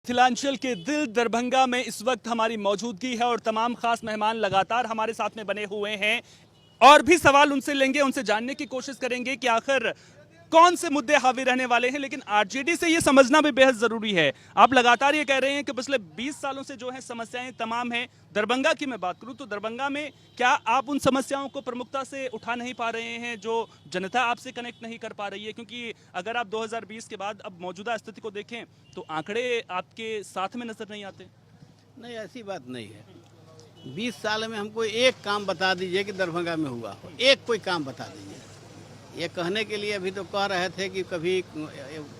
मिथिलांचल के दिल दरभंगा में इस वक्त हमारी मौजूदगी है और तमाम खास मेहमान लगातार हमारे साथ में बने हुए हैं और भी सवाल उनसे लेंगे, उनसे जानने की कोशिश करेंगे कि आखिर कौन से मुद्दे हावी रहने वाले हैं। लेकिन आरजेडी से ये समझना भी बेहद जरूरी है। आप लगातार ये कह रहे हैं कि पिछले 20 सालों से जो है समस्याएं तमाम हैं। दरभंगा की मैं बात करूं तो दरभंगा में क्या आप उन समस्याओं को प्रमुखता से उठा नहीं पा रहे हैं जो जनता आपसे कनेक्ट नहीं कर पा रही है? क्योंकि अगर आप 2020 के बाद अब मौजूदा स्थिति को देखें तो आंकड़े आपके साथ में नजर नहीं आते। नहीं, ऐसी बात नहीं है। 20 साल में हमको एक काम बता दीजिए कि दरभंगा में हुआ हो, एक कोई काम बता दीजिए। ये कहने के लिए अभी तो कह रहे थे कि कभी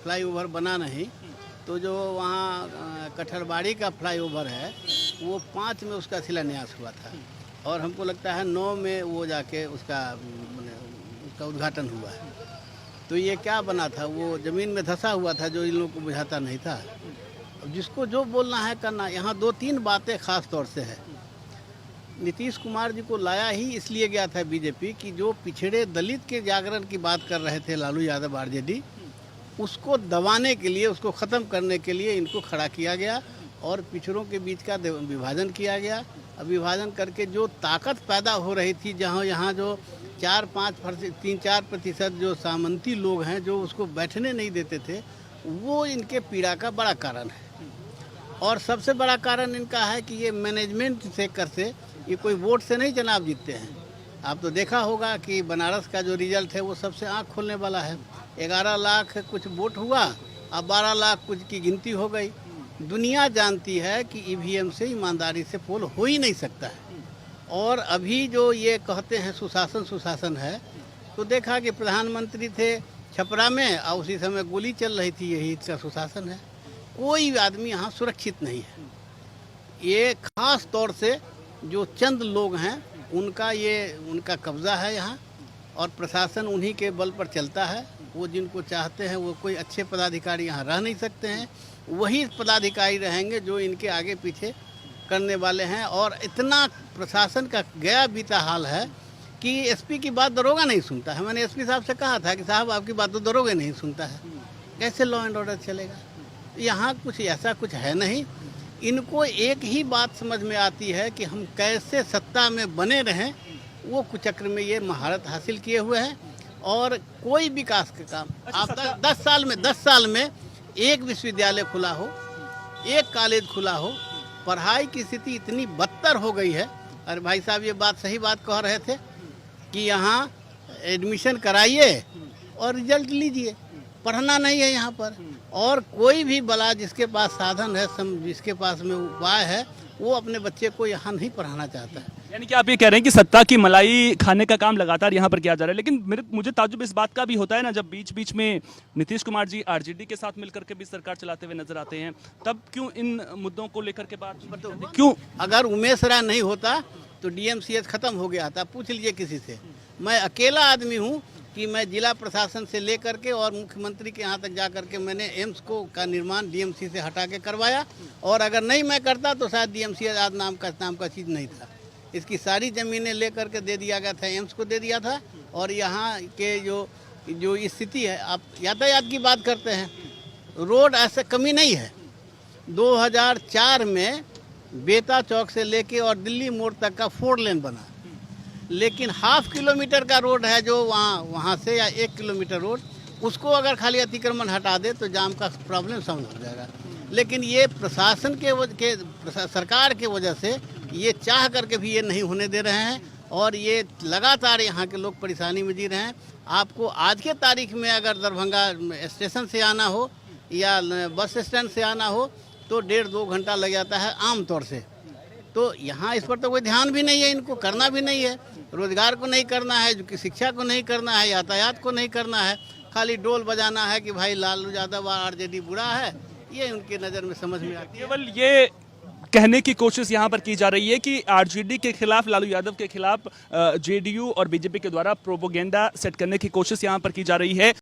फ्लाईओवर बना नहीं, तो जो वहाँ कठरबाड़ी का फ्लाईओवर है वो 5 में उसका शिलान्यास हुआ था और हमको लगता है 9 में वो जाके उसका उद्घाटन हुआ है। तो ये क्या बना था, वो ज़मीन में धंसा हुआ था जो इन लोगों को बुझाता नहीं था। जिसको जो बोलना है करना। यहाँ 2-3 बातें खास तौर से है। नीतीश कुमार जी को लाया ही इसलिए गया था बीजेपी कि जो पिछड़े दलित के जागरण की बात कर रहे थे लालू यादव आरजेडी, उसको दबाने के लिए, उसको ख़त्म करने के लिए इनको खड़ा किया गया और पिछड़ों के बीच का विभाजन किया गया। विभाजन करके जो ताकत पैदा हो रही थी, जहाँ यहाँ जो 3-4% जो सामंती लोग हैं जो उसको बैठने नहीं देते थे, वो इनके पीड़ा का बड़ा कारण है। और सबसे बड़ा कारण इनका है कि ये मैनेजमेंट सेक्टर से, ये कोई वोट से नहीं चुनाव जीतते हैं। आप तो देखा होगा कि बनारस का जो रिजल्ट है वो सबसे आंख खोलने वाला है। 11 लाख कुछ वोट हुआ, अब 12 लाख कुछ की गिनती हो गई। दुनिया जानती है कि ईवीएम से ईमानदारी से पोल हो ही नहीं सकता है। और अभी जो ये कहते हैं सुशासन है, तो देखा कि प्रधानमंत्री थे छपरा में और उसी समय गोली चल रही थी, यही इसका सुशासन है। कोई आदमी यहाँ सुरक्षित नहीं है। ये खास तौर से जो चंद लोग हैं उनका कब्जा है यहाँ और प्रशासन उन्हीं के बल पर चलता है। वो जिनको चाहते हैं, वो कोई अच्छे पदाधिकारी यहाँ रह नहीं सकते हैं। वही पदाधिकारी रहेंगे जो इनके आगे पीछे करने वाले हैं। और इतना प्रशासन का गया बीता हाल है कि एसपी की बात दरोगा नहीं सुनता है। मैंने एसपी साहब से कहा था कि साहब आपकी बात तो दरोगा नहीं सुनता है, कैसे लॉ एंड ऑर्डर चलेगा? यहाँ कुछ ऐसा कुछ है नहीं। इनको एक ही बात समझ में आती है कि हम कैसे सत्ता में बने रहें। वो कुचक्र में ये महारत हासिल किए हुए हैं और कोई विकास के काम आप 10 साल में एक विश्वविद्यालय खुला हो, एक कॉलेज खुला हो। पढ़ाई की स्थिति इतनी बदतर हो गई है। अरे भाई साहब, ये बात सही बात कह रहे थे कि यहाँ एडमिशन कराइए और रिजल्ट लीजिए, पढ़ना नहीं है यहाँ पर। और कोई भी बला जिसके पास साधन है, जिसके पास में उपाय है, वो अपने बच्चे को यहाँ नहीं पढ़ाना चाहता है। यानी कि आप ये कह रहे हैं कि सत्ता की मलाई खाने का काम लगातार यहाँ पर किया जा रहा है। लेकिन मुझे ताज्जुब इस बात का भी होता है ना, जब बीच बीच में नीतीश कुमार जी आरजेडी के साथ मिलकर के भी सरकार चलाते हुए नजर आते हैं, तब क्यों इन मुद्दों को लेकर के बात क्यों? अगर उमेश राय नहीं होता तो डीएमसीएच खत्म हो गया था। पूछ लीजिए किसी से। मैं अकेला आदमी हूँ कि मैं जिला प्रशासन से लेकर के और मुख्यमंत्री के यहाँ तक जा कर के मैंने एम्स का निर्माण डीएमसी से हटा के करवाया। और अगर नहीं मैं करता तो शायद डीएमसी आज नाम का चीज़ नहीं था। इसकी सारी ज़मीनें लेकर के दे दिया गया था, एम्स को दे दिया था। और यहाँ के जो स्थिति है, आप यातायात की बात करते हैं, रोड ऐसे कमी नहीं है। 2004 में बेता चौक से लेके और दिल्ली मोड़ तक का 4 लेन बना, लेकिन ½ किलोमीटर का रोड है जो वहाँ से, या 1 किलोमीटर रोड, उसको अगर खाली अतिक्रमण हटा दे तो जाम का प्रॉब्लम सॉल्व हो जाएगा। लेकिन ये प्रशासन के सरकार के वजह से ये चाह करके भी ये नहीं होने दे रहे हैं और ये लगातार यहाँ के लोग परेशानी में जी रहे हैं। आपको आज के तारीख में अगर दरभंगा स्टेशन से आना हो या बस स्टैंड से आना हो तो 1.5-2 घंटा लग जाता है आम तौर से। तो यहाँ इस पर तो कोई ध्यान भी नहीं है, इनको करना भी नहीं है। रोजगार को नहीं करना है, शिक्षा को नहीं करना है, यातायात को नहीं करना है, खाली डोल बजाना है कि भाई लालू यादव आरजेडी बुरा है। ये उनकी नज़र में समझ में आती है। केवल ये कहने की कोशिश यहाँ पर की जा रही है कि आरजेडी के खिलाफ, लालू यादव के खिलाफ जेडीयू और बीजेपी के द्वारा प्रोपोगेंडा सेट करने की कोशिश यहाँ पर की जा रही है।